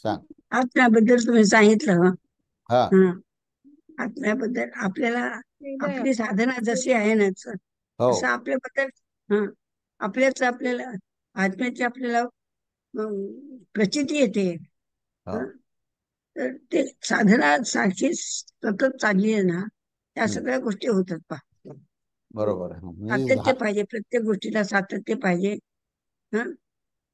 सांग. आत्म्याबद्दल तुम्ही सांगितलं. हा. हं. आत्म्याबद्दल आपल्याला आपली साधना जशी आहे ना हो. तसं आपल्याबद्दल हं, आपल्याला आत्म्याची आपल्याला प्रचिती येते. हं. हो. तर ते साधना सारखी सतत चालली आहे ना, त्या हम्म. सगळ्या गोष्टी होतात पहा. बरोबर आहे. म्हणजे सातत्य पाहिजे, प्रत्येक गोष्टीला सातत्य पाहिजे. हं.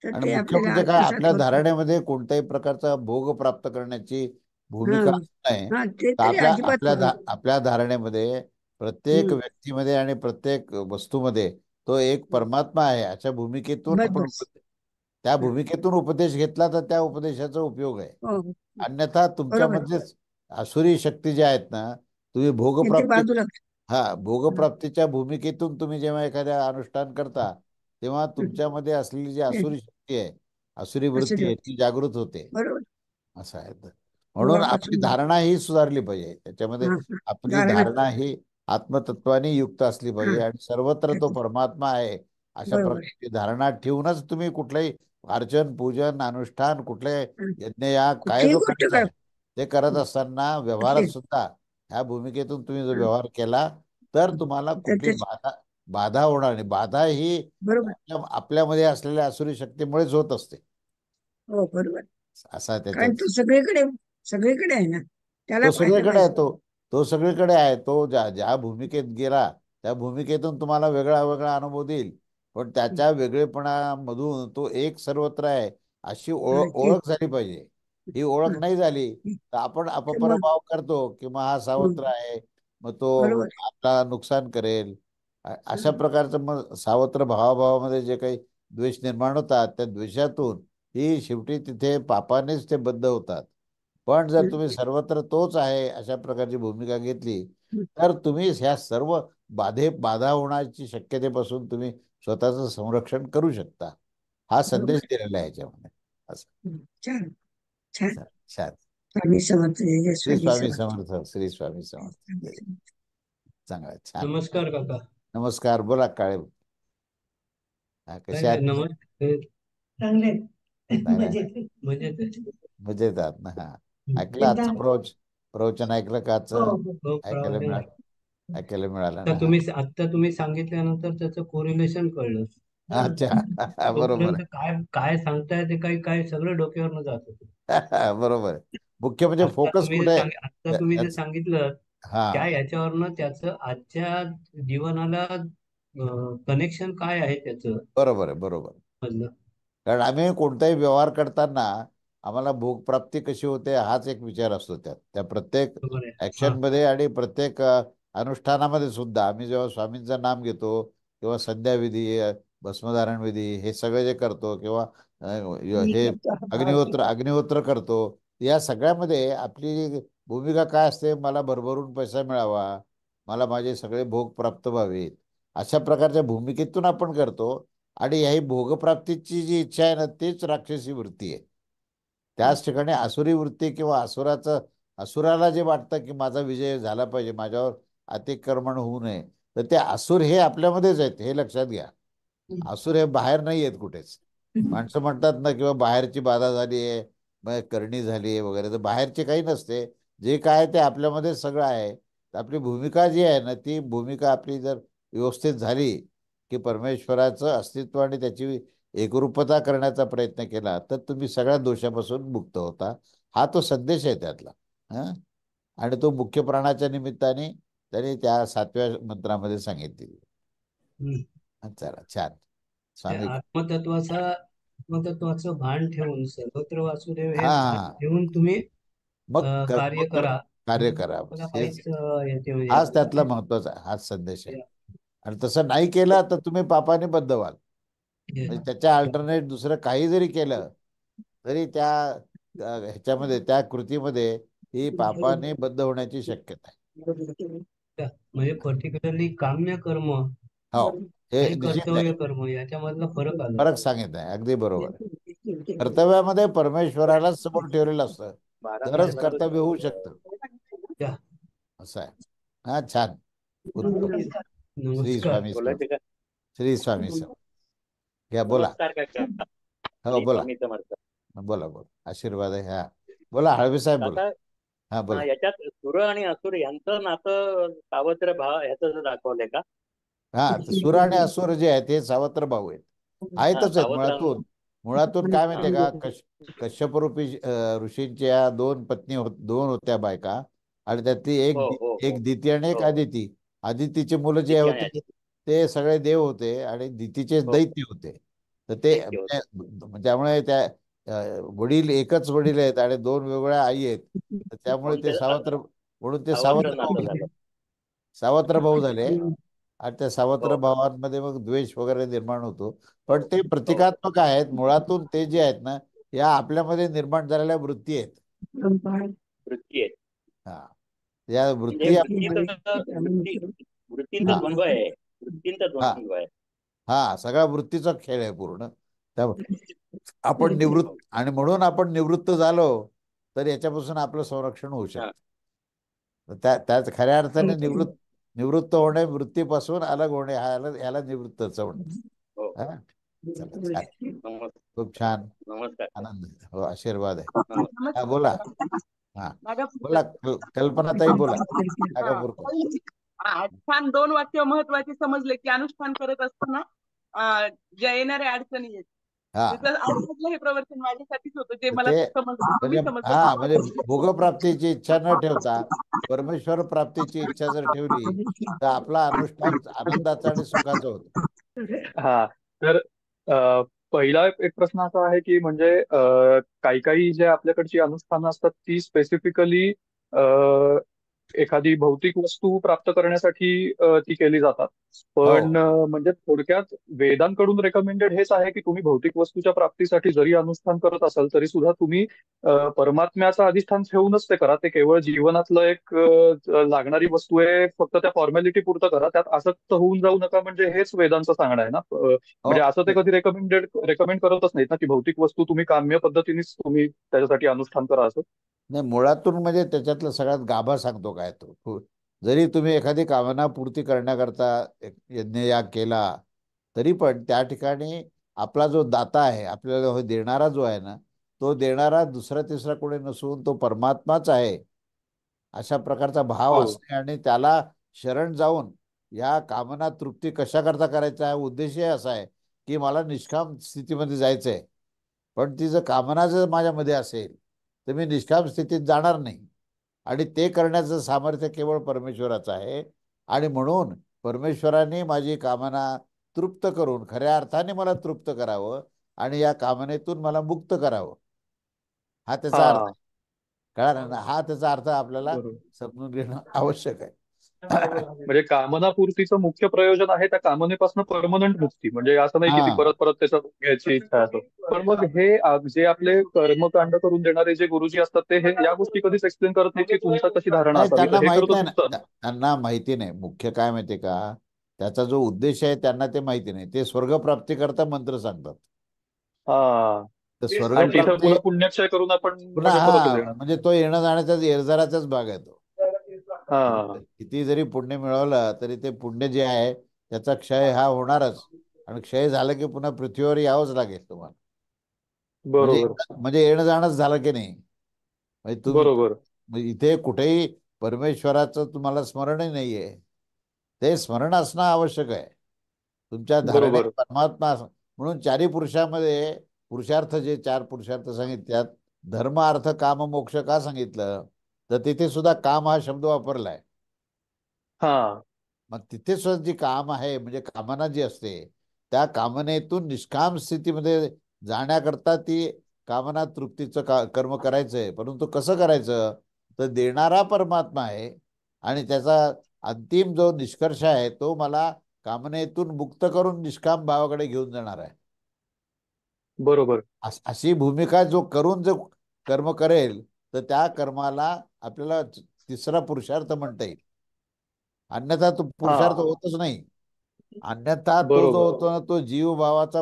तर आणि ते मुख्य आपल्याला म्हणजे काय, आत्मसात आपल्या होतं. धारणेमध्ये कोणत्याही प्रकारचा भोग प्राप्त करण्याची भूमिका हं. असू नये. हां, ते तर तरी आपल्या अजिबात आपल्या करू धा नये. आपल्या धारणेमध्ये प्रत्येक हं. व्यक्तीमध्ये आणि प्रत्येक वस्तूमध्ये तो एक परमात्मा आहे अशा भूमिकेतून बस, आपण बस. त्या हं. भूमिकेतून उपदेश घेतला तर त्या उपदेशाचा उपयोग आहे. हो, हो. अन्यथा बरोबर आहे. तुमच्यामध्येच आसुरी शक्ती ज्या आहेत ना, तुम्ही ते भोगप्राप्ती, बाजूला. हा, हं. भोगप्राप्तीच्या भूमिकेतून तुम्ही जेव्हा एखाद्या अनुष्ठान करता, तेव्हा हं. तुमच्यामध्ये असलेली जी ते आसुरी शक्ती आहे, आसुरी असू वृत्ती दे. आहे, ती जागृत होते. बरोबर. असं आहे तर. म्हणून आपली मुळापासून. धारणा ही सुधारली पाहिजे. त्याच्यामध्ये हां, हां. आपली धारणा. धारणा ही आत्मतत्वाने युक्त असली पाहिजे हां. आणि सर्वत्र तो त्याची परमात्मा आहे अशा बरोबर आहे. प्रकारची धारणा ठेवूनच तुम्ही कुठलंही अर्चन, पूजन, अनुष्ठान, कुठले हं. यज्ञ या काय कुठलीही जो गोष्ट करताय, करा. ते करत हं. असताना व्यवहारात कुठली. सुद्धा ह्या भूमिकेतून तुम्ही जर हं. व्यवहार केला तर हं. तुम्हाला तर कुठली तेच बाधा बाधा होणार नाही. बाधा ही बरोबर. आपल्यामध्ये असलेल्या आसुरी शक्तीमुळेच होत असते. हो, बरोबर. असा कारण त्याच्यात तो सगळीकडे सगळीकडे आहे ना. त्याला तो पाहिलं सगळीकडे आहे. पाहिजे. तो सगळीकडे आहे. तो ज्या ज्या भूमिकेत गेला त्या भूमिकेतून तुम्हाला वेगळा वेगळा अनुभव देईल. पण हं. त्याच्या वेगळेपणामधून तो एक सर्वत्र आहे अशी हां, तेच. ओळख झाली पाहिजे. ही ओळख हं. नाही झाली हं. तर आपण तर मग अपप्रभाव करतो की मग हा हं. सावत्र आहे, मग तो बरोबर आहे. आपला नुकसान करेल. अशा हं. प्रकारचं मग सावत्र भावाभावामध्ये जे काही द्वेष निर्माण होतात त्या द्वेषातून ही शेवटी तिथे पापानेच ते बद्ध होतात. पण जर हं. तुम्ही सर्वत्र तोच आहे अशा प्रकारची भूमिका घेतली हं. तर तुम्ही ह्या सर्व बाधा होण्याची शक्यतेपासून तुम्ही स्वतःचं संरक्षण करू शकता. हा बरोबर संदेश आहे. दिलेला आहे याच्यामध्ये. असं. हं. छान, छान. छान छान. स्वामी समर्थ जय जय श्री स्वामी स्वामी समर्थ. समर्थ, श्री स्वामी जय समर्थ. स्वामी समर्थ. चांगला आहे, छान. नमस्कार काका. नमस्कार, बोला काळे. हा, काय कशा नाही, आहात? नमस्कार. चांगले आहेत. नाही नाही, मजेत मजेत आहे. मजेत आहात ना? हा. ऐकलं एकदा आजचं प्रवचन ऐकलं का हो आजचं? हो हो, ऐकायला प्रवचन मिळालं? आहे. ऐकायला मिळालं आता ना? हा. तुम्ही सांगितल्यानंतर त्याचं कोरिलेशन कळलं. अच्छा. बरोबर तोपर्यंत काय काय सांगताय ते काही काय सगळं डोक्यावरनं जात होतं. बरोबर आहे. मुख्य म्हणजे फोकस कुठे आहे? आता तुम्ही जे त्याच. सांगितलं हा. त्या याच्यावरनं त्याचं आजच्या जीवनाला कनेक्शन काय आहे त्याचं बरोबर आहे, बरोबर. मधलं. कारण आम्ही कोणताही व्यवहार करताना आम्हाला भोगप्राप्ती कशी होते हाच एक विचार असतो. त्यात त्या प्रत्येक बरोबर आहे. हा. ॲक्शनमध्ये आणि प्रत्येक अनुष्ठानामध्ये सुद्धा आम्ही जेव्हा स्वामींचं नाम घेतो किंवा संध्याविधी, भस्मधारण विधी हे सगळे जे करतो किंवा मी हे करतो हा भाव अग्निहोत्र घेतो. अग्निहोत्र करतो, या सगळ्यामध्ये आपली भूमिका काय असते? मला भरभरून पैसा मिळावा, मला माझे सगळे भोग प्राप्त व्हावेत, अशा प्रकारच्या भूमिकेतून आपण करतो. आणि ही भोगप्राप्तीची जी इच्छा आहे ना, तीच राक्षसी वृत्ती आहे. त्याच ठिकाणी आसुरी वृत्ती किंवा असुराला जे वाटतं की माझा विजय झाला पाहिजे, माझ्यावर अतिक्रमण होऊ नये, तर ते असुर हे आपल्यामध्येच आहेत, हे लक्षात घ्या. असुर हे बाहेर नाही आहेत कुठेच. माणसं म्हणतात ना किंवा बाहेरची बाधा झाली आहे, मग करणी झाली आहे वगैरे, तर बाहेरचे काही नसते. जे काय ते आपल्यामध्ये सगळं आहे. तर आपली भूमिका जी आहे ना, ती भूमिका आपली जर व्यवस्थित झाली की परमेश्वराचं अस्तित्व आणि त्याची एकरूपता करण्याचा प्रयत्न केला तर तुम्ही सगळ्या दोषापासून मुक्त होता. हा तो संदेश आहे त्यातला. हं? आणि तो मुख्य प्राणाच्या निमित्ताने त्यांनी त्या 7व्या मंत्रामध्ये सांगितले. हम्म. चला, छान. ते स्वामी. आत्मतत्वाचं भान ठेवून सर्वत्र वासुदेव हे हा भान हा. ठेवून तुम्ही कार्य मग करा. कार्य म्हणजे करा, तुम्हाला हेच. काहीच येते म्हणजे हाच त्यातला महत्वाचा हाच संदेश आहे. आणि तसं नाही केला तर तुम्ही पापाने बद्ध व्हाल. म्हणजे त्याच्या अल्टरनेट दुसरं काही जरी केलं तरी त्या ह्याच्यामध्ये त्या कृतीमध्ये ही पापाने बद्ध होण्याची शक्यता आहे. म्हणजे पर्टिक्युलरली काम्य कर्म हो, हे आणि निश्चित कर्तव्य आहे. कर्म याच्यामधला फरक आला. फरक सांगितलं आहे, अगदी बरोबर आहे. कर्तव्यामध्ये परमेश्वरालाच समोर ठेवलेलं असतं, तरच कर्तव्य होऊ शकतं. त्या- असं आहे. हा, छान. उत्तम. श्री नमस्कार. स्वामी समर्थ. श्री स्वामी समर्थ. घ्या, बोला. नमस्कार काका. हो, श्री बोला. स्वामी समर्थ. बोला बोला, आशीर्वाद आहे. हा बोला, हळवे साहेब बोला. आता हा बोला. याच्यात सुर आणि असुर यांचं नातं सावत्र भाव ह्याचं दाखवलंय का? हा, तर सुर आणि असुर जे आहेत हे सावत्र भाऊ आहेत, हा, आहेतच आहेत सावत्र. मुळातून. मुळातून काय माहितीये का, कश्यपरूपी ऋषींच्या दोन पत्नी दोन होत्या बायका, आणि त्यातली हो एक हो हो एक दिती आणि एक हो. अदिती. अदितीचे मुलं जे दिती आणि होते आदिती. ते सगळे देव होते, आणि दितीचे हो, दैत्य होते. तर ते दैत्य होते. त्यामुळे त्या वडील एकच वडील आहेत आणि दोन वेगवेगळ्या आई आहेत. तर त्यामुळे म्हणून ते ते सावत्र, म्हणून ते सावत्र सावत्र नातं भाऊ झालं. सावत्र भाऊ झाले. आणि त्या सावत्र हो भावांमध्ये मग द्वेष वगैरे निर्माण होतो. हो पण ते हो. प्रतिकात्मक आहेत मुळातून, ते जे आहेत ना, या आपल्यामध्ये निर्माण झालेल्या वृत्ती आहेत. वृत्ती आहे. हा, या म्हणजे वृत्ती वृत्तींचा हा द्वंद्व आहे. वृत्तींचा हा द्वंद्व आहे. हा सगळा वृत्तीचा खेळ आहे पूर्ण. त्या आपण हो. निवृत्त, आणि म्हणून आपण निवृत्त झालो तर याच्यापासून आपलं संरक्षण होऊ हा, शकतं. त्याच खऱ्या अर्थाने निवृत्त, निवृत्त होणे, वृत्तीपासून अलग होणे, याला निवृत्तच म्हणतात. हो. हा, चला छान, नमस्कार. खूप छान, नमस्कार सर. आनंद आहे. हो, आशीर्वाद आहे. नमस्कार. हा बोला. हा माझा बोला, कल्पनाताई बोला, हा. नागापूरकर. छान 2 वाक्य महत्वाचे समजले की अनुष्ठान करत असताना ज्या येणाऱ्या अडचणी आहेत हा, त्याचं आजचं हे प्रवर्तन माझ्यासाठीच होतं जे तर मला ते समजलं तुम्ही म्हणजे, हा समजलं. म्हणजे भोगप्राप्तीची इच्छा न ठेवता परमेश्वर प्राप्तीची इच्छा जर ठेवली तर आपला अनुष्ठान आनंदाचा आणि सुखाचा होतो. हा. तर पहिला एक प्रश्न असा आहे की म्हणजे काही काही जे आपल्याकडची अनुष्ठानं असतात ती स्पेसिफिकली एखादी भौतिक वस्तू प्राप्त करण्यासाठी ती केली जातात. हो, पण म्हणजे थोडक्यात वेदांकडून रेकमेंडेड हेच आहे की तुम्ही भौतिक वस्तूच्या प्राप्तीसाठी जरी अनुष्ठान करत असाल तरी सुद्धा तुम्ही परमात्म्याचं अधिष्ठान ठेवूनच ते करा. ते केवळ जीवनातलं एक लागणारी वस्तू आहे, फक्त त्या फॉर्मॅलिटी पुरतं करा, त्यात आसक्त होऊन जाऊ नका, म्हणजे हेच वेदांचं सांगणं आहे ना. हो. म्हणजे असं ते कधी रेकमेंड करतच नाहीत ना की भौतिक वस्तू तुम्ही काम्य पद्धतीनेच तुम्ही त्याच्यासाठी अनुष्ठान करा असं. नाही, मुळातून म्हणजे त्याच्यातलं सगळ्यात गाभा सांगतो काय तो. जरी तुम्ही एखादी कामना पूर्ती करण्याकरता एक यज्ञयाग केला तरी पण त्या ठिकाणी आपला जो दाता आहे, आपल्याला देणारा जो आहे ना, तो देणारा दुसरा तिसरा कोणी नसून तो परमात्माच आहे, अशा प्रकारचा भाव हो. असणे आणि त्याला शरण जाऊन या कामना तृप्ती कशा करता करायचा आहे, उद्देशही असा आहे की मला निष्काम स्थितीमध्ये जायचं आहे. पण ती जर कामना जर माझ्यामध्ये असेल तर मी निष्काम स्थितीत जाणार नाही. आणि ते करण्याचं सामर्थ्य केवळ परमेश्वराचं आहे. आणि म्हणून परमेश्वराने माझी कामना तृप्त करून खऱ्या अर्थाने मला तृप्त करावं आणि या कामनेतून मला मुक्त करावं, हा त्याचा अर्थ आहे. हा. कळालं ना, हा त्याचा अर्थ आपल्याला बरोबर. समजून घेणं आवश्यक आहे. म्हणजे कामना पूर्तीचं मुख्य प्रयोजन आहे त्या कामनेपासून परमनंट मुक्ती. म्हणजे असं नाही की ती हा, परत परत त्याच्यात घ्यायची इच्छा असो. पण मग हे जे आपले कर्मकांड करून देणारे जे गुरुजी असतात ते हे या गोष्टी कधीच एक्सप्लेन करत नाही की तुमचा कशी धारणा नाही, असावी, त्यांना तर हे माहित खरं तर नाही ना, चुकतं. त्यांना माहिती नाही. मुख्य काय माहिती का, त्याचा जो उद्देश आहे त्यांना ते माहिती नाही. ते स्वर्गप्राप्ती करता मंत्र सांगतात. हा. तर आणि तिथं स्वर्गप्राप्ती पुन्हा पुण्यक्षय करून आपण पुन्हा, म्हणजे परत हा येणार. म्हणजे तो येणं जाण्याचाच येरझाराचाच भाग आहे तो. हा. म्हणजे किती जरी पुण्य मिळवलं तरी ते पुण्य जे आहे त्याचा क्षय हा होणारच. आणि क्षय झालं की पुन्हा पृथ्वीवर यावंच लागेल तुम्हाला. म्हणजे बरोबर. म्हणजे येणं जाणंच झालं की नाही. म्हणजे बरोबर. म्हणजे इथे कुठेही परमेश्वराचं तुम्हाला स्मरणही नाहीये. ते स्मरण असणं आवश्यक आहे. तुमच्या धारणेत बरोबर. परमात्मा म्हणून चारी पुरुषामध्ये पुरुषार्थ, जे चार पुरुषार्थ सांगितल्यात, धर्म अर्थ काम मोक्ष का सांगितलं, तर तिथे सुद्धा काम हा शब्द वापरलाय. हा. मग तिथे सुद्धा जी काम आहे म्हणजे कामना जी असते, त्या कामनेतून निष्काम स्थितीमध्ये जाण्याकरता ती कामना तृप्तीचं कर्म करायचंय. परंतु कसं करायचं, तर देणारा परमात्मा आहे आणि त्याचा अंतिम जो निष्कर्ष आहे तो मला कामनेतून मुक्त करून निष्काम भावाकडे घेऊन जाणार आहे. बरोबर. अशी भूमिका जो करून जो कर्म करेल तर त्या कर्माला आपल्याला तिसरा पुरुषार्थ म्हणता येईल. अन्यथा तो पुरुषार्थ हा. होतच नाही. अन्यथा तो जो बरोबर. होतो ना, तो जीव भावाचा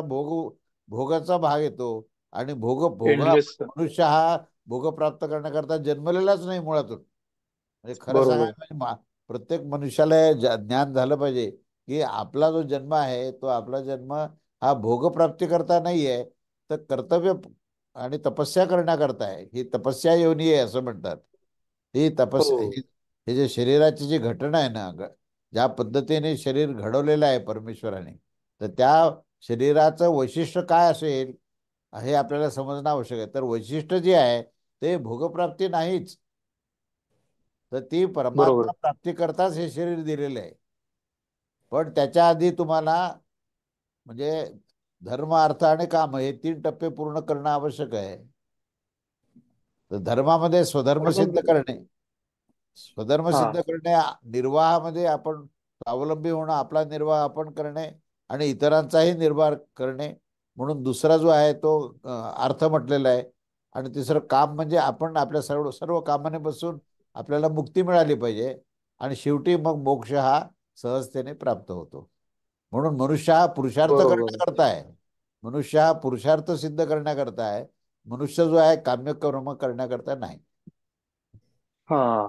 भोगाचा भाग येतो. आणि एंडलेस. मनुष्य हा भोग प्राप्त करण्याकरता जन्मलेलाच नाही मुळातून. म्हणजे खरं बरोबर. सांगायला म्हणजे प्रत्येक मनुष्याला ज्ञान झालं पाहिजे की आपला जो जन्म आहे तो आपला जन्म हा भोगप्राप्ती करता नाही आहे, तर कर्तव्य आणि तपस्या करण्याकरता आहे. ही तपस्या योनी आहे असं म्हणतात. ही तपस्या हो हे जे शरीराची जी घटना आहे ना, ज्या पद्धतीने शरीर घडवलेलं आहे परमेश्वराने, तर त्या शरीराचं वैशिष्ट्य काय असेल हे आपल्याला समजणं आवश्यक आहे. तर वैशिष्ट्य जे आहे ते भोगप्राप्ती नाहीच, तर ती बरोबर. परमात्मा प्राप्ती करताच हे शरीर दिलेलं आहे. पण त्याच्या आधी तुम्हाला म्हणजे धर्म, अर्थ आणि काम हे 3 टप्पे पूर्ण करणं आवश्यक आहे. तर धर्मामध्ये स्वधर्म सिद्ध पण करणे, स्वधर्म हा सिद्ध करणे, निर्वाहामध्ये आपण स्वावलंबी होणं, आपला निर्वाह आपण करणे आणि इतरांचाही निर्वाह करणे. म्हणून दुसरा जो आहे तो अर्थ म्हटलेला आहे. आणि तिसरं काम म्हणजे आपण आपल्या सर्व सर्व कामाने बसून आपल्याला मुक्ती मिळाली पाहिजे. आणि शेवटी मग मोक्ष हा सहजतेने प्राप्त होतो. म्हणून मनुष्य हा पुरुषार्थ बरोबर. करण्याकरता आहे. मनुष्य हा पुरुषार्थ सिद्ध करण्याकरता आहे. मनुष्य जो आहे काम्यकर्म करण्याकरता नाही. हा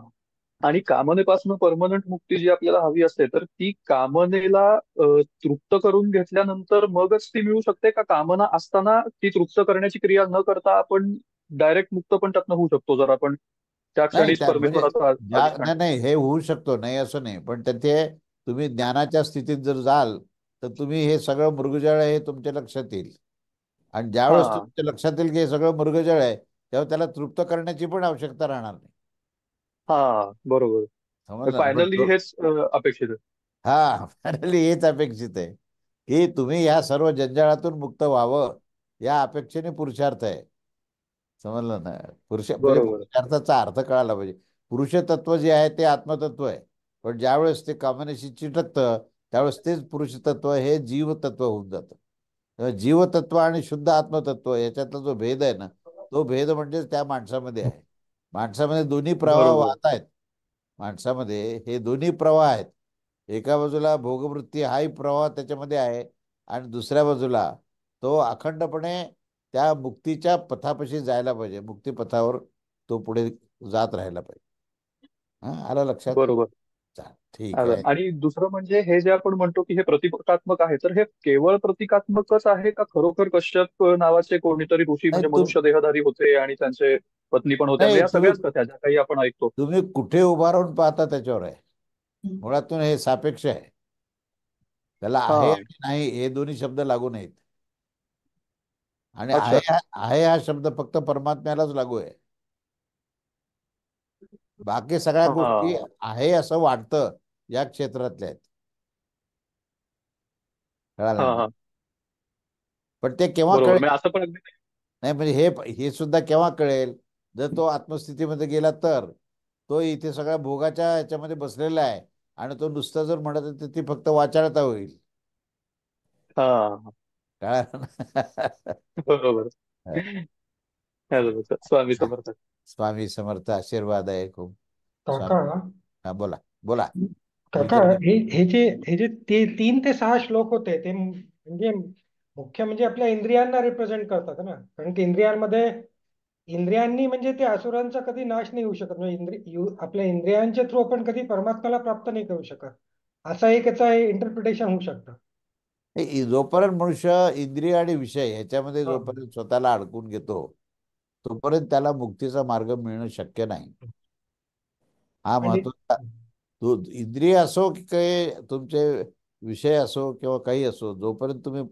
आणि कामनेपासून परमनंट मुक्ती जी आपल्याला हवी असते तर ती कामनेला तृप्त करून घेतल्यानंतर मगच ती मिळू शकते का कामना असताना ती तृप्त करण्याची क्रिया न करता आपण डायरेक्ट मुक्त पण त्यातनं होऊ शकतो जर आपण त्या नाही क्षणीच त्या म्हणजे परमेश्वराचा अधिष्ठान. नाही नाही, हे होऊ शकतो, नाही असं नाही. पण तिथे तुम्ही ज्ञानाच्या स्थितीत जर जाल तर तुम्ही हे सगळं मृगजळ आहे हे तुमच्या लक्षात येईल. आणि ज्यावेळेस हा तुमच्या लक्षात येईल की हे सगळं मृगजळ आहे, तेव्हा त्याला तृप्त करण्याची पण आवश्यकता राहणार नाही. हा बरोबर. समजलं ना? पण फायनली हेच अपेक्षित आहे. हा फायनली हेच अपेक्षित आहे की तुम्ही ह्या सर्व जंजाळातून मुक्त व्हावं, या अपेक्षेने पुरुषार्थ आहे. समजलं ना? म्हणजे बरोबर. पुरुषार्थाचा अर्थ कळाला पाहिजे. पुरुष तत्व जे आहे ते आत्मतत्व आहे. पण ज्यावेळेस ते कामनेशी चिटकतं त्यावेळेस तेच पुरुष तत्व हे जीवतत्व होऊन जातं. तेव्हा जीवतत्व आणि शुद्ध आत्मतत्व याच्यातला जो भेद आहे ना, तो भेद म्हणजे त्या माणसामध्ये आहे. माणसामध्ये दोन्ही प्रवाह बरोबर. वाहत आहेत. माणसामध्ये हे दोन्ही प्रवाह आहेत. एका बाजूला भोगवृत्ती हाही प्रवाह त्याच्यामध्ये आहे आणि दुसऱ्या बाजूला तो अखंडपणे त्या मुक्तीच्या पथापाशी जायला पाहिजे. मुक्तीपथावर तो पुढे जात राहायला पाहिजे. हा, आलं लक्षात? बरोबर. ठीक आहे. आणि दुसरं म्हणजे हे जे आपण म्हणतो की हे प्रतिकात्मक आहे तर हे केवळ प्रतिकात्मकच आहे का खरोखर कश्यप नावाचे कोणीतरी ऋषी नाही म्हणजे मनुष्य देहधारी होते आणि त्यांचे पत्नी पण होत्या म्हणजे नाही या तुम्ही सगळ्याच कथ्या ज्या काही आपण ऐकतो. तुम्ही कुठे उभा राहून पाहता त्याच्यावर आहे. मुळातून हे सापेक्ष आहे. त्याला आहे हा आणि नाही हे दोन्ही शब्द लागू नाहीत. आणि अच्छा. आहे हा शब्द फक्त परमात्म्यालाच लागू आहे. बाकी सगळ्या गोष्टी हा आहे असं वाटतं या क्षेत्रातल्या आहेत. हा कळालं ना? हा पण ते केव्हा बरोबर कळेल? म्हणजे असं पण अगदी. नाही म्हणजे हे सुद्धा केव्हा कळेल? जर तो आत्मस्थितीमध्ये गेला तर. तो इथे सगळ्या भोगाच्या ह्याच्यामध्ये बसलेला आहे आणि तो नुसतं जर म्हणत आहे, तर ती फक्त वाचाळता होईल. हा कळालं ना? बरोबर. स्वामी समर्थ. स्वामी समर्थ, आशीर्वाद आहे खूप. काका स्वामी. हा बोला बोला. काका विचारा. हे जे ते 3 ते 6 श्लोक होते ते म्हणजे मुख्य म्हणजे आपल्या इंद्रियांना रिप्रेझेंट करतात ना कारण की इंद्रियांनी म्हणजे ते असुरांचा कधी नाश नाही होऊ शकत म्हणजे आपल्या इंद्रियांच्या थ्रू आपण कधी परमात्म्याला प्राप्त नाही करू शकत असा एक याचा इंटरप्रिटेशन होऊ शकतं. जोपर्यंत मनुष्य इंद्रिय आणि विषय ह्याच्यामध्ये हा जोपर्यंत स्वतःला अडकून घेतो तोपर्यंत त्याला मुक्तीचा मार्ग मिळणं शक्य नाही. हा म्हणजे महत्वाचा. तो इंद्रिय असो की काही तुमचे विषय असो किंवा काही असो, जोपर्यंत तुम्ही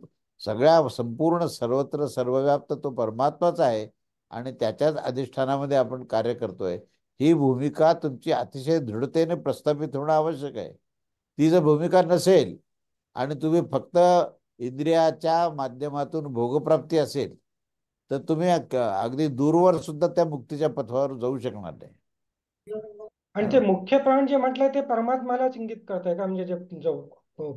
सगळ्या संपूर्ण सर्वत्र सर्वव्याप्त तो परमात्माच आहे आणि त्याच्याच अधिष्ठानामध्ये आपण कार्य करतोय, ही भूमिका तुमची अतिशय दृढतेने प्रस्थापित होणं आवश्यक आहे. ती जर भूमिका नसेल आणि तुम्ही फक्त इंद्रियाच्या माध्यमातून भोगप्राप्ती असेल तर तुम्ही अगदी दूरवर सुद्धा त्या मुक्तीच्या पथावर जाऊ शकणार नाही. आणि ते मुख्य प्राण जे म्हटलंय ते परमात्म्यालाच इंगित करताय का म्हणजे जो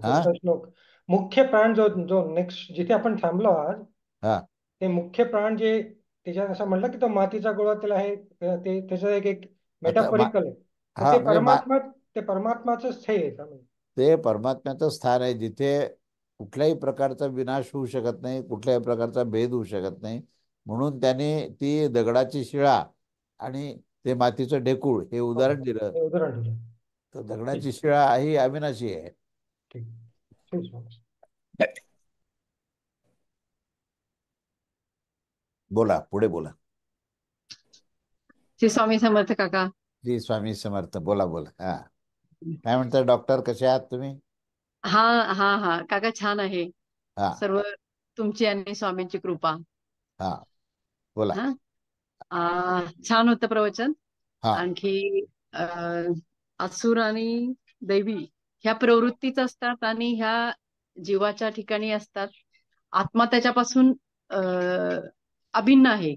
हा पुढचा श्लोक मुख्य प्राण जो जो नेक्स्ट जिथे आपण थांबलो आज हा ते मुख्य प्राण जे त्याच्यात असं म्हटलं की तो मातीचा गोळा त्याला आहे ते त्याचं एक एक आता मेटाफोरिकल आहे तर हा म्हणजे ते परमात्माचंच हे आहे का म्हणजे ते परमात्म्याचं स्थान आहे जिथे कुठल्याही प्रकारचा विनाश होऊ शकत नाही, कुठल्याही प्रकारचा भेद होऊ शकत नाही. म्हणून त्याने ती दगडाची शिळा आणि ते मातीचं ढेकूळ हे हा, उदाहरण दिलं. हे उदाहरण दिलं. तर ठीक दगडाची शिळा ही अविनाशी आहे. ठीक ठीक. बोला, पुढे बोला. श्री स्वामी समर्थ काका. श्री स्वामी समर्थ. बोला बोला. हा, काय म्हणता डॉक्टर, कसे आहात तुम्ही? हा हा हा काका, छान आहे हा सर्व, तुमची आणि स्वामींची कृपा. हा, बोला. हा छान होतं प्रवचन. हा आणखी अ, असुर आणि दैवी ह्या प्रवृत्तीच असतात आणि ह्या जीवाच्या ठिकाणी असतात. आत्मा त्याच्यापासून अ, अभिन्न आहे,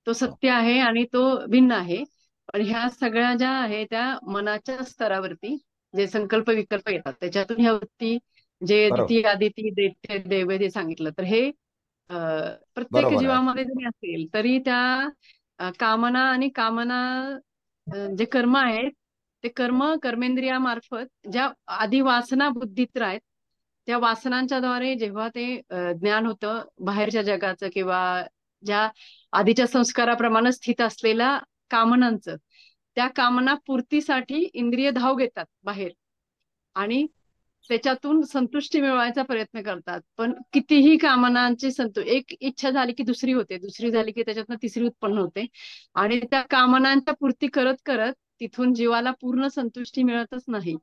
तो सत्य आहे आणि तो भिन्न आहे. पण ह्या सगळ्या ज्या आहे त्या मनाच्या स्तरावरती जे संकल्प विकल्प येतात त्याच्यातून ह्या वृत्ती, जे बरोबर, दिती आदिती देते देव जे सांगितलं, तर हे अ, प्रत्येक बरोबर आहे. जीवामध्ये जरी असेल तरी त्या कामना आणि कामना जे कर्म आहेत, ते कर्मेंद्रियामार्फत ज्या आधी वासना बुद्धीत आहेत, त्या वासनांच्या द्वारे जेव्हा ते ज्ञान होतं बाहेरच्या जगाचं किंवा ज्या आधीच्या संस्काराप्रमाणे स्थित असलेल्या कामनांचं, त्या कामना पूर्तीसाठी इंद्रिय धाव घेतात बाहेर आणि त्याच्यातून संतुष्टी मिळवायचा प्रयत्न करतात. पण कितीही कामनांची एक इच्छा झाली की दुसरी होते, दुसरी झाली की त्याच्यातनं तिसरी उत्पन्न होते आणि त्या कामनांच्या पूर्ती करत करत तिथून जीवाला पूर्ण संतुष्टी मिळतच नाही.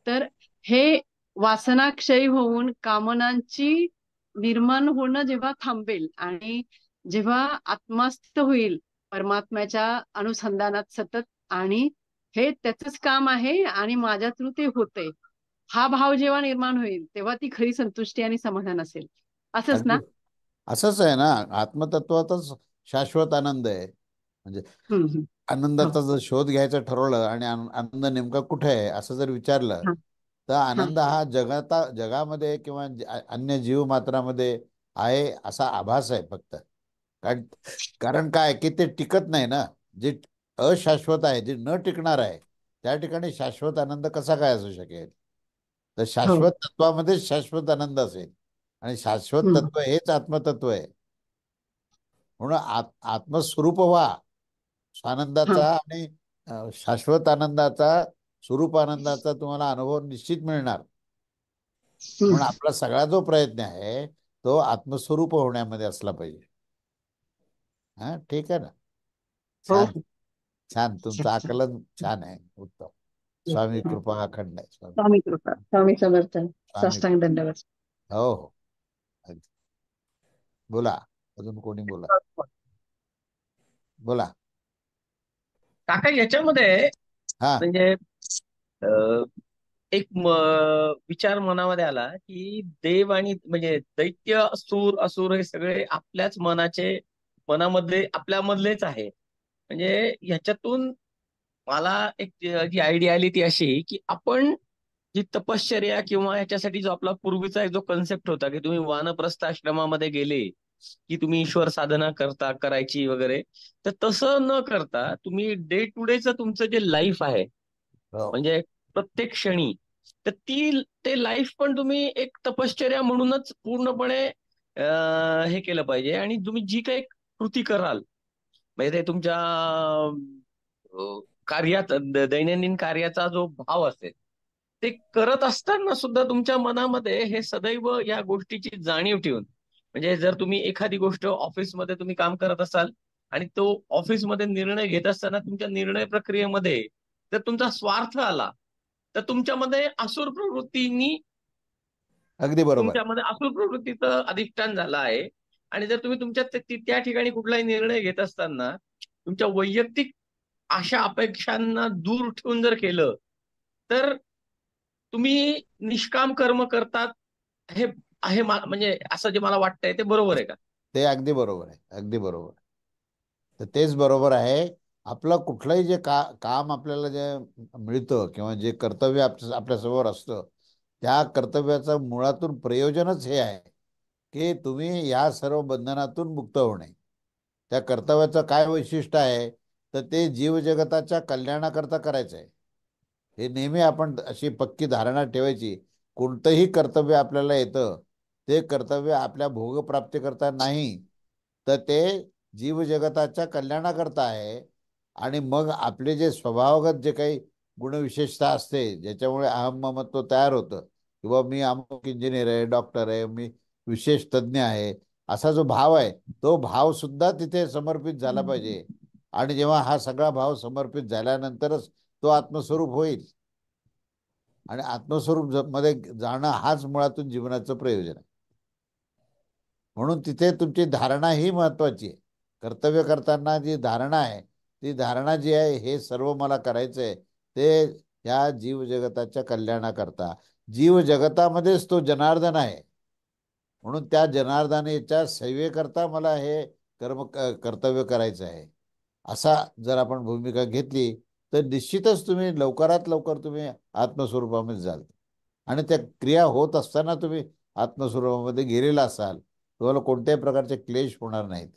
तर हे वासनाक्षय होऊन कामनांची निर्माण होणं जेव्हा थांबेल आणि जेव्हा आत्मस्थ होईल परमात्म्याच्या अनुसंधानात सतत, आणि हे त्याचंच काम आहे आणि माझ्या थ्रू ते होते, हा भाव जेव्हा निर्माण होईल तेव्हा ती खरी संतुष्टी आणि समाधान असेल. असंच ना? अगदी असंच आहे ना. आत्मतत्वातच शाश्वत आनंद आहे. म्हणजे हम्म, हम्म. हो. आनंदाचा जर शोध घ्यायचा ठरवलं आणि आनंद नेमका कुठे आहे असं जर विचारलं, हा तर हा आनंद हा जगामध्ये किंवा अन्य जीवमात्रामध्ये आहे असा आभास आहे फक्त. कारण कारण काय की ते टिकत नाही ना. जे अशाश्वत आहे, जे न टिकणार आहे, त्या ठिकाणी शाश्वत आनंद कसा काय असू शकेल? तर हो. शाश्वत तत्वामध्येच शाश्वत आनंद असेल आणि शाश्वत हम्म, तत्व हेच आत्मतत्व आहे. म्हणून आत्मस्वरूप व्हा हा आनंदाचा आणि शाश्वत आनंदाचा, स्वरूप आनंदाचा तुम्हाला अनुभव निश्चित मिळणार. हम्म. म्हणून आपला सगळा जो प्रयत्न आहे तो आत्मस्वरूप होण्यामध्ये असला पाहिजे. हा, ठीक आहे ना. हो. छान छान, तुमचं आकलन छान आहे, उत्तम. स्वामी कृपा अखंड आहे. स्वामी स्वामी कृपा, स्वामी समर्थ. स्वामी साष्टांग दंडवत. हो हो, अगदी. बोला, अजून कोणी बोला. बोला. काका, याच्यामध्ये हा म्हणजे अ, एक विचार मनामध्ये आला की देव आणि म्हणजे दैत्य, असुर असुर हे सगळे आपल्याच मनामध्ये आपल्यामधलेच आहे. म्हणजे ह्याच्यातून मला एक जी आयडिया आली ती अशी की आपण जी तपश्चर्या किंवा ह्याच्यासाठी जो आपला पूर्वीचा एक जो कन्सेप्ट होता की तुम्ही वानप्रस्थ आश्रमामध्ये गेले की तुम्ही ईश्वर साधना करायची वगैरे, तर तसं न करता तुम्ही डे टू डेचं तुमचं जे लाईफ आहे, हो म्हणजे प्रत्येक क्षणी, तर ते लाईफ पण तुम्ही एक तपश्चर्या म्हणूनच पूर्णपणे हे केलं पाहिजे. आणि तुम्ही जी काही कृती कराल, म्हणजे ते तुमच्या कार्यात दैनंदिन कार्याचा जो भाव असेल, ते करत असताना सुद्धा तुमच्या मनामध्ये हे सदैव या गोष्टीची जाणीव ठेवून, म्हणजे जर तुम्ही एखादी गोष्ट ऑफिसमध्ये तुम्ही काम करत असाल आणि तो ऑफिसमध्ये निर्णय घेत असताना तुमच्या निर्णय प्रक्रियेमध्ये जर तुमचा स्वार्थ आला, तर तुमच्यामध्ये असुर प्रवृत्तींनी अगदी बरोबर. तुमच्यामध्ये असुर प्रवृत्तीचं अधिष्ठान झालं आहे. आणि जर तुम्ही त्या ठिकाणी कुठलाही निर्णय घेत असताना तुमच्या वैयक्तिक आशा अपेक्षांना दूर ठेवून जर केलं, तर तुम्ही निष्काम कर्म करतात. हे आहे म्हणजे असं जे मला वाटतंय ते बरोबर आहे का? ते अगदी बरोबर आहे, अगदी बरोबर. तर तेच बरोबर आहे. आपलं कुठलंही जे काम आपल्याला जे मिळतं किंवा जे कर्तव्य आपल्यासमोर असतं, त्या कर्तव्याचं मुळातून प्रयोजनच हे आहे की तुम्ही या सर्व बंधनातून मुक्त होणे. त्या कर्तव्याचं काय वैशिष्ट्य आहे, तर ते जीवजगताच्या कल्याणाकरता करायचं आहे. हे नेहमी आपण अशी पक्की धारणा ठेवायची. कोणतंही कर्तव्य आपल्याला येतं, ते कर्तव्य आपल्या भोगप्राप्तीकरता नाही, तर ते जीवजगताच्या कल्याणाकरता आहे. आणि मग आपले जे स्वभावगत जे काही गुणविशेषता असते, ज्याच्यामुळे अहम ममत्व तयार होतं, किंवा मी अमुक इंजिनियर आहे, डॉक्टर आहे, मी विशेष तज्ज्ञ आहे, असा जो भाव आहे तो भाव सुद्धा तिथे समर्पित झाला पाहिजे. आणि जेव्हा हा सगळा भाव समर्पित झाल्यानंतरच तो आत्मस्वरूप होईल. आणि आत्मस्वरूप मध्ये जाणं हाच मुळातून जीवनाचं प्रयोजन आहे. म्हणून तिथे तुमची धारणा ही महत्वाची आहे. कर्तव्य करताना जी धारणा आहे ती धारणा जी आहे हे सर्व मला करायचं आहे ते या जीव जगताच्या कल्याणाकरता. जीव जगतामध्येच तो जनार्दन आहे. म्हणून त्या जनार्दनाच्या सेवेकरता मला हे कर्तव्य करायचं आहे. असा जर आपण भूमिका घेतली तर निश्चितच तुम्ही लवकरात लवकर तुम्ही आत्मस्वरूपामध्ये जाल. आणि त्या क्रिया होत असताना तुम्ही आत्मस्वरूपामध्ये गेलेला असाल, तुम्हाला कोणत्याही प्रकारचे क्लेश होणार नाहीत.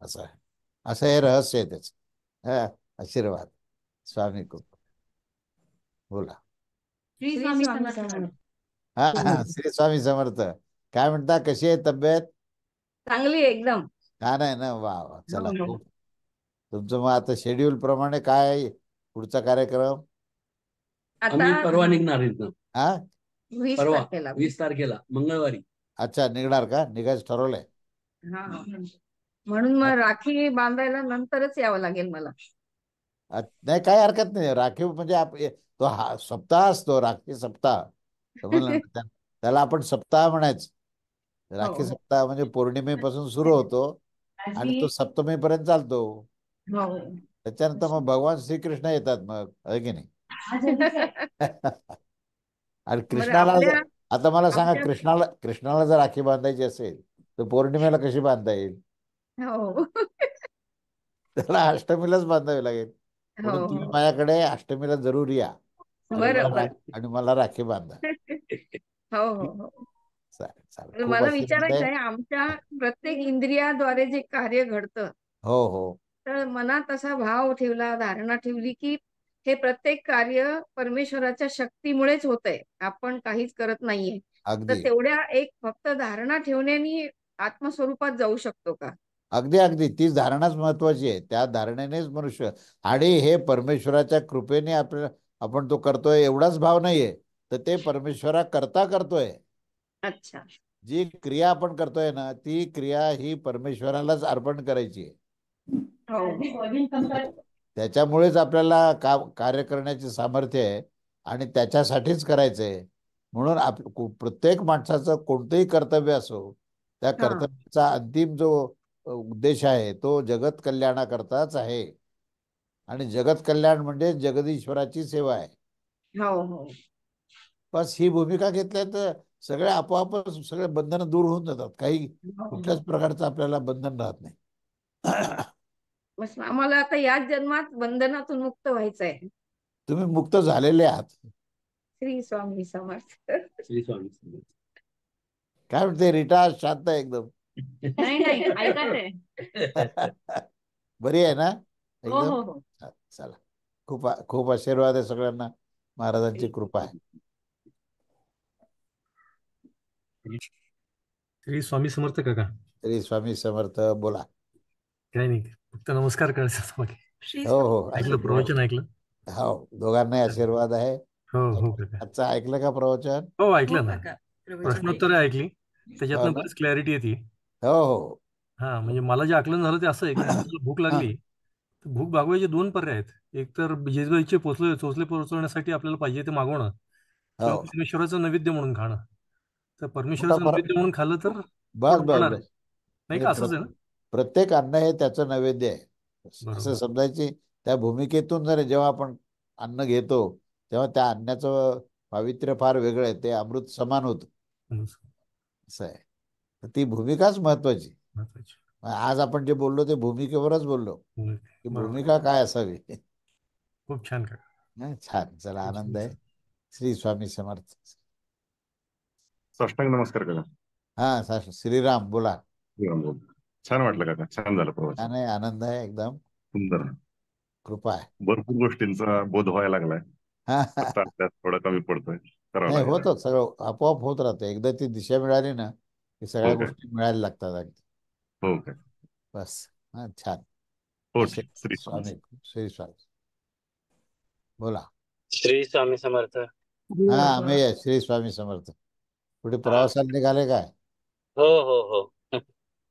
असं आहे. असं हे रहस्य आहे त्याचं. आशीर्वाद. स्वामी कृपा. बोला. श्री स्वामी समर्थ. श्री स्वामी समर्थ. काय म्हणता, कशी आहे तब्येत? चांगली आहे एकदम. छान आहे ना. वा वा. चला खूप. तुमचं मग आता शेड्यूल प्रमाणे काय आहे पुढचा कार्यक्रम? आता परवा निघणार इथनं. हा 20 परवा तारखेला. 20 तारखेला मंगळवारी. अच्छा, निघणार का? निघायचं ठरवलंय? हा म्हणून मग राखी बांधायला नंतरच यावं लागेल मला. नाही, काही हरकत नाही. राखीव म्हणजे तो हा सप्ताह असतो, राखी सप्ताह. समजलं ना? त्याला आपण सप्ताह म्हणायचं. राखी सप्ताह म्हणजे पौर्णिमेपासून सुरू होतो आणि तो सप्तमीपर्यंत चालतो. त्याच्यानंतर मग भगवान श्रीकृष्ण येतात मग, आहे की नाही? आणि कृष्णाला आता मला सांगा, कृष्णाला जर राखी बांधायची असेल तर पौर्णिमेला कशी बांधता येईल? त्याला अष्टमीलाच बांधावी लागेल. म्हणून तुम्ही माझ्याकडे अष्टमीला जरूर या आणि मला राखी बांधा. चालेल. मला विचारायचं आहे, आमच्या प्रत्येक इंद्रियाद्वारे जे कार्य घडतं, हो हो, तर मनात असा भाव ठेवला, धारणा ठेवली की हे प्रत्येक कार्य परमेश्वराच्या शक्तीमुळेच होतंय, आपण काहीच करत नाहीये, तर अगदी तेवढ्या एक फक्त धारणा ठेवण्याने आत्मस्वरूपात जाऊ शकतो का? अगदी अगदी तीच धारणाच महत्वाची आहे. त्या धारणेनेच मनुष्य, आणि हे परमेश्वराच्या कृपेने आपण तो करतोय एवढाच भाव नाहीये, तर ते परमेश्वरा करता करतोय. अच्छा. जी क्रिया आपण करतोय ना, ती क्रिया ही परमेश्वरालाच अर्पण करायची आहे. त्याच्यामुळेच आपल्याला कार्य करण्याचे सामर्थ्य आहे आणि त्याच्यासाठीच करायचंय. म्हणून प्रत्येक माणसाचं कोणतंही कर्तव्य असो, त्या कर्तव्याचा अंतिम जो उद्देश आहे तो जगत कल्याणाकरताच आहे. आणि जगत कल्याण म्हणजे जगदीश्वराची सेवा आहे. बस ही भूमिका घेतल्यानंतर सगळे आपोआपच सगळे बंधनं दूर होऊन जातात. काही कुठल्याच प्रकारचं आपल्याला बंधन राहत नाही. आम्हाला आता याच जन्मात बंधनातून मुक्त व्हायचंय. तुम्ही मुक्त झालेले आहात. श्री स्वामी समर्थ. श्री स्वामी समर्थ. काय म्हणते रीटा? शांत आहे एकदम. नाही ऐकत आहे. बरी आहे ना हो एकदम? हो हो. चला, खूप खूप आशीर्वाद आहे सगळ्यांना. महाराजांची कृपा आहे. श्री स्वामी समर्थ काका. श्री स्वामी समर्थ. बोला. काय नाही, फक्त नमस्कार करायचा. हो हो, ऐकलं प्रवचन ऐकलं. हो, दोघांनाही आशीर्वाद आहे. हो हो काका. आजचं ऐकलं का प्रवचन? हो ऐकलं ना. प्रश्नोत्तर ऐकली, त्याच्यातनं हो ना? बरीच क्लॅरिटी येते. हो हो, हा म्हणजे मला जे आकलन झालं ते असं आहे की मला भूक लागली तर भूक भागवायचे 2 पर्याय आहेत. एक तर जिजबाईचे चोचले पोहोचवण्यासाठी आपल्याला पाहिजे ते मागवणं, किंवा हो. परमेश्वराचं नैवेद्य म्हणून खाणं. तर मोठा परमेश्वराचं फरक. नैवेद्य म्हणून खाल्लं तर बस पोट बस भरणार बस. नाही का? असंच आहे ना? प्रत्येक अन्न हे त्याचं नैवेद्य आहे असं बरोबर. समजायची. त्या भूमिकेतून जर जेव्हा आपण अन्न घेतो तेव्हा त्या अन्नाचं पावित्र्य फार वेगळं आहे. ते अमृत समान होतं. असं आहे. तर ती भूमिकाच महत्वाची. महत्वाची. आज आपण जे बोललो ते भूमिकेवरच बोललो की बरोबर. भूमिका काय असावी. खूप छान काका. छान. चला, आनंद आहे. श्री स्वामी समर्थ. साष्टांग नमस्कार काका. हा श्रीराम. बोला. छान वाटलं काका, छान झालं प्रवचन. छान आहे, आनंद आहे एकदम. सुंदर. कृपा आहे. भरपूर गोष्टींचा बोध व्हायला लागलाय. आता त्यात थोडा कमी पडतोय. नाही, होतं सगळं आपोआप होत राहतं. एकदा ती दिशा मिळाली ना की सगळ्या गोष्टी मिळायला लागतात अगदी. हो काय. बस. छान. हो. श्री स्वामी. श्री स्वामी. बोला. श्री स्वामी समर्थ. आम्ही श्री स्वामी समर्थ. कुठे प्रवासाला निघाले काय? हो हो हो.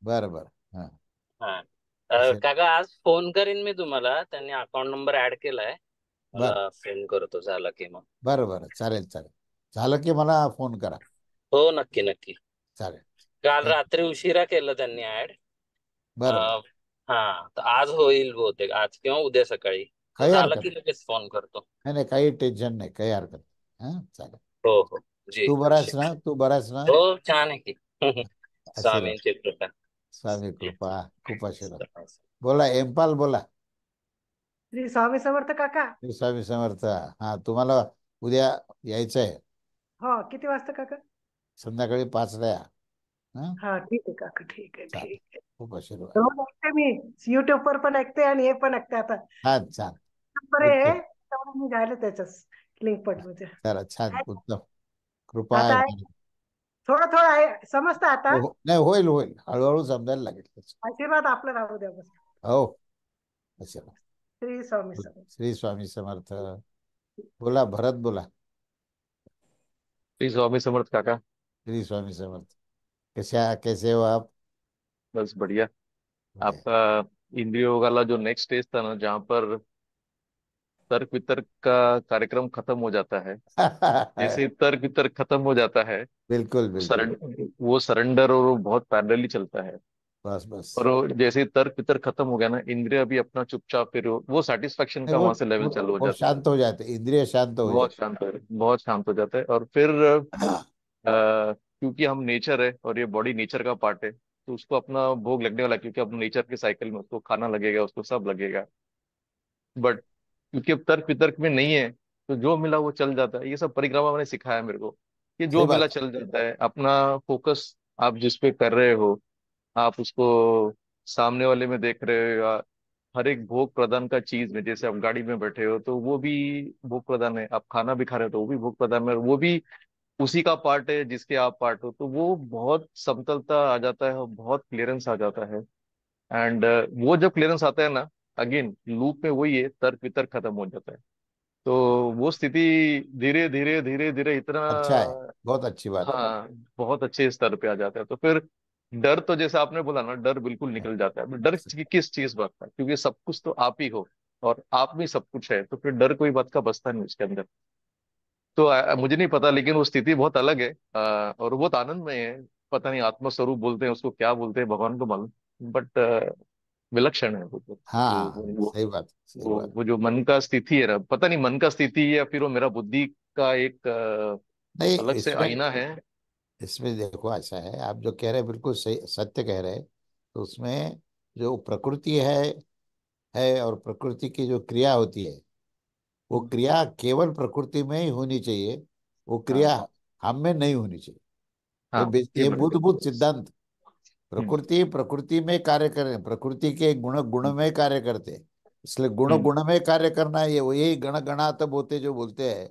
बरं बरं. हा हा असे काका आज फोन करीन मी तुम्हाला. त्यांनी अकाउंट नंबर ऍड केलाय. बरं मला सेंड करतो झाला की मग. बरं बरं, चालेल चालेल. झालं की मला फोन करा. हो नक्की नक्की. चालेल. काल थँक्यू. रात्री उशिरा केलं त्यांनी ऍड. बरं बरं, हा तर आज होईल बहुतेक, आज किंवा उद्या सकाळी. तर काही झालं हरकत की लगेच फोन करतो. नाही. नाही, काही टेन्शन नाही, काही हरकत नाही. हां चालेल. हो हो जी. तू बरा आहेस ना? तू बरा आहेस ना? हो छान आहे की. आशीर्वाद. स्वामींची कृपा. स्वामी कृपा, खूप आशीर्वाद. बोला एमपाल, बोला. श्री स्वामी समर्थ काका. श्री स्वामी समर्थ. हा, तुम्हाला उद्या यायचं आहे हो, किती वाजता काका? संध्याकाळी 5ला या. हा हा ठीक आहे काका, ठीक आहे चालेल. ठीक आहे. खूप आशीर्वाद. रोज ऐकते मी, युट्यूब वर पण ऐकते आणि हे पण ऐकते आता. छान छान. Number okay. आहे तेवढं मी झालं त्याच लिंक पाठवते. चला छान, उत्तम. कृपा आता आहे. आहे थोडं थोडं आहे, समजतं आता. नाही, होईल होईल, हळूहळू समजायला लागेल. आशीर्वाद आपला राहू द्या बस. हो, आशीर्वाद. श्री स्वामी समर्थ. श्री स्वामी समर्थ. बोला भरत, बोला. श्री स्वामी समर्थ काका. श्री स्वामी समर्थ. कैसे हो आप? बस बढ़िया. बढ़िया. आपका इंद्रिय योगाला जो नेक्स्ट स्टेज था ना, जहाँ पर तर्क वितर्क का कार्यक्रम खत्म हो जाता है, जैसे ही तर्क वितर्क खत्म हो जाता है, बिल्कुल बिल्कुल, वो सरेंडर और वो बहुत पैरेलली चलता है। बस बस. और वो जैसे ही तर्क वितर्क खत्म हो गया ना, इंद्रिय भी अपना चुपचाप फिर वो सेटिस्फेक्शन नहीं, का वहां से लेवल चालू हो वो जाता है। शांत हो जाते, इंद्रिय शांत हो बहुत जाते. शांत है, बहुत शांत हो जाता है। और फिर क्योंकि हम नेचर है और ये बॉडी नेचर का पार्ट है, तो उसको अपना भोग लगने वाला है, क्योंकि अब नेचर के साइकिल में उसको खाना लगेगा, उसको सब लगेगा। बट क्योंकि अब तर्क वितर्क में नहीं है, तो जो मिला वो चल जाता है। ये सब परिक्रमा ने सिखाया मेरे को कि जो सही मिला बात. चल जाता है। अपना फोकस आप जिस पे कर रहे हो, आप उसको सामने वाले में देख रहे हो, या हर एक भोग प्रदान का चीज में, जैसे आप गाड़ी में बैठे हो तो वो भी भोग प्रदान है, आप खाना भी खा रहे हो तो वो भी भोग प्रदान है, और वो भी उसी का पार्ट है जिसके आप पार्ट हो। तो वो बहुत समतलता आ जाता है और बहुत क्लियरेंस आ जाता है। एंड वो जब क्लियरेंस आता है ना, अगेन लूप में वही है, तर्क वितर्क खत्म हो जाता है। तो वो स्थिति धीरे धीरे धीरे धीरे इतना, अच्छा है, बहुत अच्छी बात है. हाँ, बहुत अच्छे स्तर पे आ जाता है। तो फिर डर तो जैसे आपने बोला ना, डर बिल्कुल निकल जाता है। डर किस चीज बात का? क्योंकि सब कुछ तो आप ही हो और आप में सब कुछ है, तो फिर डर कोई बात का बसता नहीं उसके अंदर। तो मुझे नहीं पता, लेकिन वो स्थिति बहुत अलग है, और बहुत आनंदमय है। पता नहीं आत्मस्वरूप बोलते हैं उसको, क्या बोलते हैं, भगवान को मालूम। बट विलक्षण है वो तो। हाँ, सही बात, सही बात. वो जो मन का स्थिति है ना, पता नहीं मन का स्थिति है या फिर वो मेरा बुद्धि का एक नहीं, अलग से आईना है। इसमें देखो ऐसा है, आप जो कह रहे हैं बिल्कुल सही, सत्य कह रहे हैं. तो उसमें जो प्रकृति है और प्रकृति की जो क्रिया होती है, वो क्रिया केवल प्रकृति में ही होनी चाहिए. वो क्रिया हम में नहीं होनी चाहिए. हाँ, ये बड़ी मूलभूत सिद्धांत. प्रकृति प्रकृति में कार्य करें, प्रकृति के गुण गुण में कार्य करते हैं. इसलिए गुण गुण में कार्य करना, ये यही गण गणात बोते जो बोलते हैं,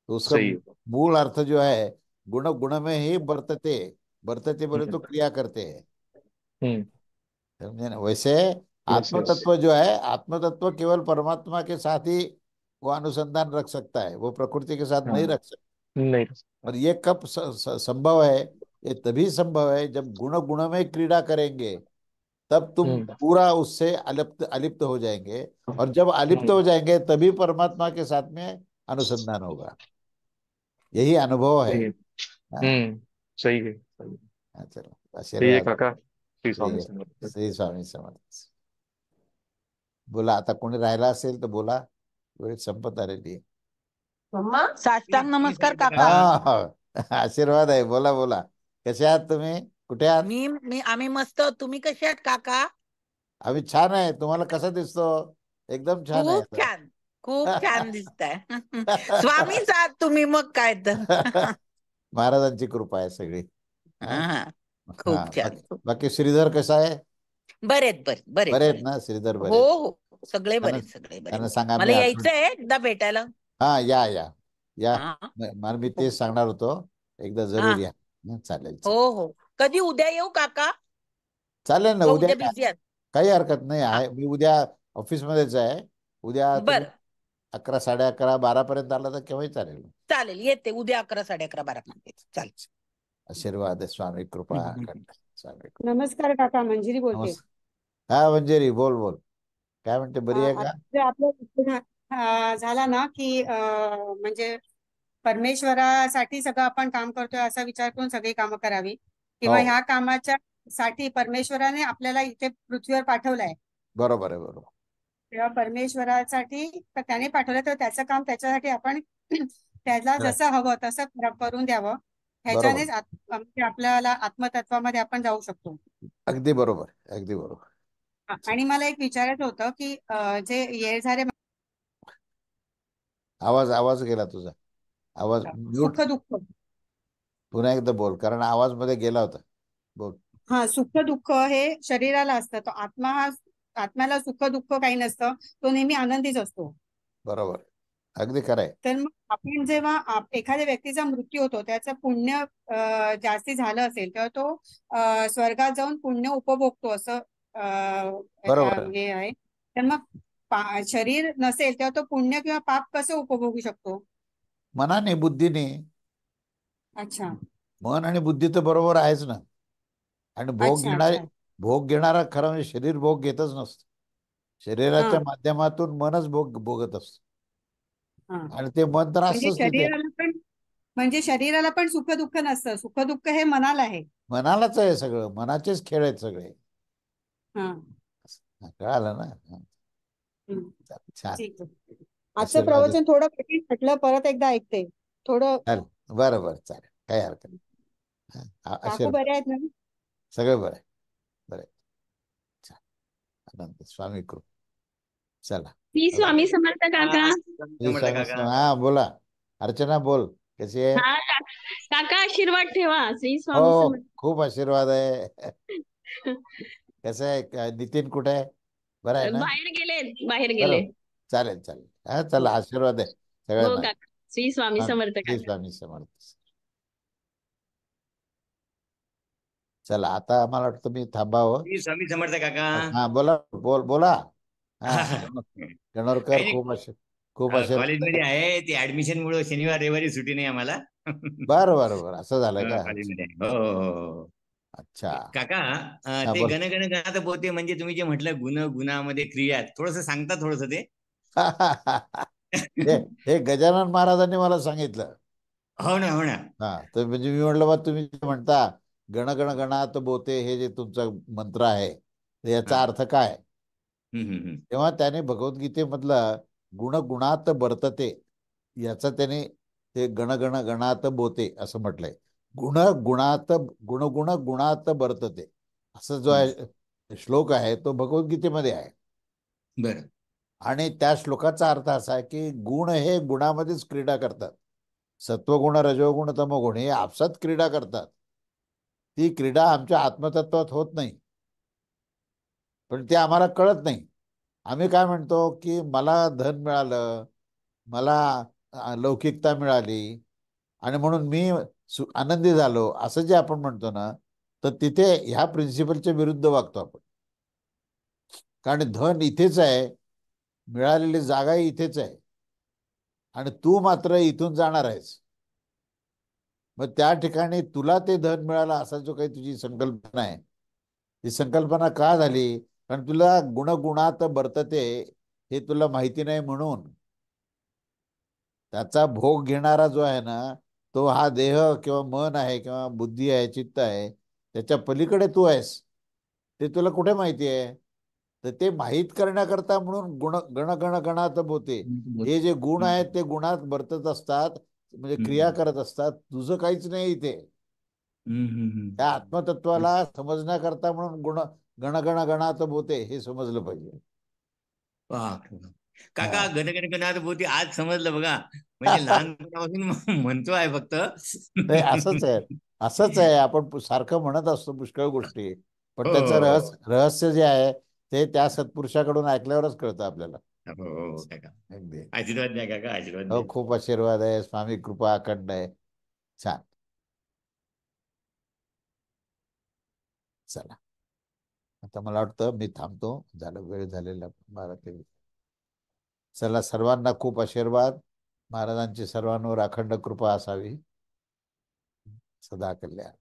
तो उसका सही है। मूल अर्थ जो है, गुण गुण में ही बरतते. बरतते बोले तो क्रिया करते हैं. समझे ना? वैसे आत्म तत्व जो है, आत्म तत्व केवल परमात्मा के साथ ही वो अनुसंधान रख सकता है, वो प्रकृति के साथ नहीं रख सकता. नहीं। और ये कब संभव है? ये तभी संभव है जब गुण गुण में क्रीड़ा करेंगे, तब तुम पूरा उससे अलिप्त अलिप्त हो जाएंगे. और जब अलिप्त हो जाएंगे तभी परमात्मा के साथ में अनुसंधान होगा. यही अनुभव है. सही है, सही हाँ, चलो है। ठीक है आशीर्वाद. काका, श्री ठीक स्वामी आहे. समर्थ. श्री स्वामी समर्थ. बोला, आता कोणी राहिला असेल तर बोला, वेळ संपत आलेली आहे. मम्मा साष्टांग नमस्कार काका. हा, आशीर्वाद आहे. बोला बोला, कसे आहात तुम्ही? कुठे आहात? मी आम्ही मस्त. तुम्ही कसे आहात काका? आम्ही छान आहे. तुम्हाला कसा दिसतो? एकदम छान आहे. खूप छान, खूप छान दिसताय. स्वामीच आहात तुम्ही, मग काय तर. महाराजांची कृपा आहे सगळी. हा, खूप छान. बाकी श्रीधर कसा आहे? बरेत बरे आहेत ना श्रीधर? हो बरे. हो, सगळे बरेत, सगळे बरे. त्यांना सांगा मला यायचंय एकदा भेटायला. हा, या या या. हा. मला मी तेच सांगणार होतो, एकदा जरूर या. चालेल. हो हो. कधी उद्या येऊ काका? चालेल ना, उद्या उद्या बिझी आहात? काही हरकत नाही आहे. मी उद्या ऑफिसमध्येच आहे. उद्या तुम्ही 11, 11:30, 12 पर्यंत आला तर केव्हाही चालेल. चालेल, येते उद्या 11, 11:30, 12 चालेल. आशीर्वाद आहे, स्वामी कृपा अखंड. स्वामी कृपा. नमस्कार काका, मंजिरी बोलते. नमस्कार. हा मंजिरी, बोल बोल. काय म्हणते, बरी आहे का? आता आपला विषय झाला ना की म्हणजे परमेश्वरासाठी सगळं आपण काम करतोय असा विचार करून सगळी कामं करावी, किंवा हो, ह्या कामाच्या साठी परमेश्वराने आपल्याला इथे पृथ्वीवर पाठवलंय. बरोबर आहे, बरोबर. तेव्हा परमेश्वरासाठी तर त्याने पाठवलं, तर त्याचं काम त्याच्यासाठी आपण त्याला खरंय. जसं हवं तसं करून द्यावं. बरोबर, ह्याच्यानेच म्हणजे आपल्याला आत्मतत्वामध्ये आपण जाऊ शकतो. अगदी बरोबर, अगदी बरोबर. आणि मला एक विचारायचं होतं की जे येळझारे आवाज आवाज गेला तुझा. आवाज म्यूट. सुख दुःख, पुन्हा एकदा बोल, कारण आवाज मध्ये गेला होता. बोल. सुख दुःख हे शरीराला असतं. तो आत्म्याला सुख दुःख काही नसतं, तो नेहमी आनंदीच असतो. बरोबर, अगदी खरं आहे. तर मग आपण जेव्हा एखाद्या व्यक्तीचा मृत्यू होतो, त्याचं पुण्य जास्ती झालं असेल तेव्हा तो स्वर्गात जाऊन पुण्य उपभोगतो असं बरोबर आहे. हे आहे. तर मग शरीर नसेल तेव्हा तो पुण्य किंवा पाप कसं उपभोगू शकतो? मनाने, बुद्धीने. अच्छा मन आणि बुद्धी तर बरोबर आहेच ना. आणि अच्छा अच्छा भोग घेणारा खरं म्हणजे शरीर भोग घेतच नसतं. शरीराच्या हा माध्यमातून मनच भोगत असत. हा आणि ते मन तर म्हणजे असतच तिथे. शरीराला पण सुख दुःख नसतं. सुख दुःख हे मनाला आहे. मनालाच आहे सगळं, मनाचेच खेळ आहेत सगळे. हा कळालं ना? छान. ठीक आहे. आजचं आशीर्वाद आहे. प्रवचन थोडं कठीण म्हटलं, परत एकदा ऐकते थोडं. चालेल, बरं बरं, चालेल, काही हरकत नाही. काकू आशीर्वाद. बरे आहेत ना? सगळं बरं आहे, बरं आहे. छान, आनंद. स्वामी कृपा. चला. श्री स्वामी समर्थ काका. हा बोला. अर्चना बोल, कशी आहे? हा काका, आशीर्वाद ठेवा. श्री स्वामी हो, समर्थ. खूप आशीर्वाद आहे. कसं आहे, नितीन कुठे आहे? बरं आहे ना? बाहेर गेले. बरोबर, चालेल चालेल. हा चला, आशीर्वाद आहे हो सगळ्यांना. काका, श्री स्वामी समर्थ श्री काका. स्वामी समर्थ. चला, आता मला वाटतं मी थांबावं. श्री स्वामी समर्थ काका. हा बोला, बोला. हा गणोरकर, काही खूप आशीर्वाद. कॉलेजमध्ये आहे, ते ऍडमिशन मुळे शनिवार रविवारी सुट्टी नाही आम्हाला. बरं बरं बरं, असं झालं का? कॉलेजमध्ये आहे. हो. अच्छा काका, ते बोल. गण गण गणात बोलते, म्हणजे तुम्ही जे म्हटलं गुणामध्ये क्रिया, थोडस सांगता थोडस ते. हे गजानन महाराजांनी मला सांगितलं. हो ना, हो ना. हा, तर म्हणजे मी म्हटलं, बा तुम्ही जे म्हणता गण गण गणात बोते, हे जे तुमचा मंत्र आहे, तर याचा अर्थ काय? तेव्हा त्याने भगवद्गीतेमधलं गुण गुणात बर्तते, याचा त्याने ते गण गण गणात बोते असं म्हटलंय. गुण गुणात बर्तते, असं जो आहे श्लोक आहे, तो भगवद्गीतेमध्ये आहे. बरं. आणि त्या श्लोकाचा अर्थ असा आहे की गुण हे गुणामध्येच क्रीडा करतात. सत्वगुण, रजोगुण, तमोगुण हे आपसात क्रीडा करतात. ती क्रीडा आमच्या आत्मतत्वात होत नाही, पण ते आम्हाला कळत नाही. आम्ही काय म्हणतो की मला धन मिळालं, मला लौकिकता मिळाली, आणि म्हणून मी आनंदी झालो, असं जे आपण म्हणतो ना, तर तिथे ह्या प्रिन्सिपलच्या विरुद्ध वागतो आपण. कारण धन इथेच आहे, मिळालेली जागाही इथेच आहे, आणि तू मात्र इथून जाणार आहेस. मग त्या ठिकाणी तुला ते धन मिळालं असा जो काही तुझी संकल्पना आहे, ही संकल्पना का झाली? कारण तुला गुणात बर्तते हे तुला माहिती नाही, म्हणून त्याचा भोग घेणारा जो आहे ना, तो हा देह किंवा मन आहे किंवा बुद्धी आहे, चित्त आहे, त्याच्या पलीकडे तू आहेस, ते तुला कुठे माहिती आहे? तर ते माहीत करण्याकरता म्हणून गण गण गणात बोते, हे जे गुण आहेत ते गुणात बर्तत असतात, म्हणजे क्रिया करत असतात. तुझं काहीच नाही इथे. त्या आत्मतत्वाला समजण्याकरता म्हणून गण गण गणात बोते हे समजलं पाहिजे. काका, गण गण गणात बोते आज समजलं बघा. म्हणजे लहानपणापासून म्हणतो आहे फक्त. नाही, असंच आहे. आपण सारखं म्हणत असतो पुष्कळ गोष्टी, पण त्याचं रहस्य जे आहे ते त्या सत्पुरुषाकडून ऐकल्यावरच कळतं आपल्याला. हो काका, अगदी. आशीर्वाद द्या काका, आशीर्वाद हो, द्या. खूप आशीर्वाद आहे. स्वामी कृपा अखंड आहे. छान. चला, आता मला वाटतं मी थांबतो, झालं, वेळ झालेला 12:23. चला, सर्वांना खूप आशीर्वाद. महाराजांची सर्वांवर अखंड कृपा असावी. सदा कल्याण.